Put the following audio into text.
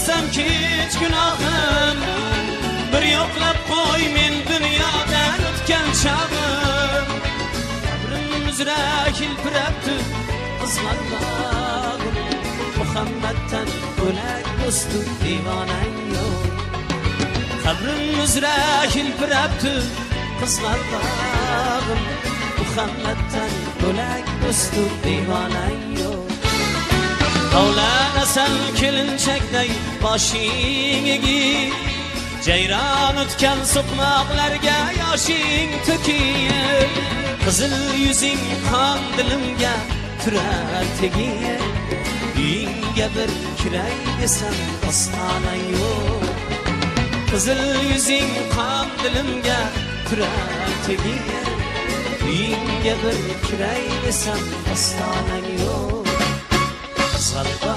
desem ki hiç günahım bir yoklab qo'y men dunyodan o'tgan chog'im qabrim uzra hilpirabdi qizlar bog'im Muhammaddan bo'lak do'stim divonang yo'q qabrim uzra hilpirabdi qizlar bog'im Muhammaddan bo'lak do'stim divonang yo'q Tovlanasan kelinchakday boshing egib Jayron o'tgan so'qmoqlarga yoshing to'kib Qizil yuzing qon dilimga turar tegib Uyingga bir kiray desam ostonang yo'q Qizil yuzing qon dilimga turar tegib Uyingga bir kiray desam ostonang yo'q Qizg'aldoq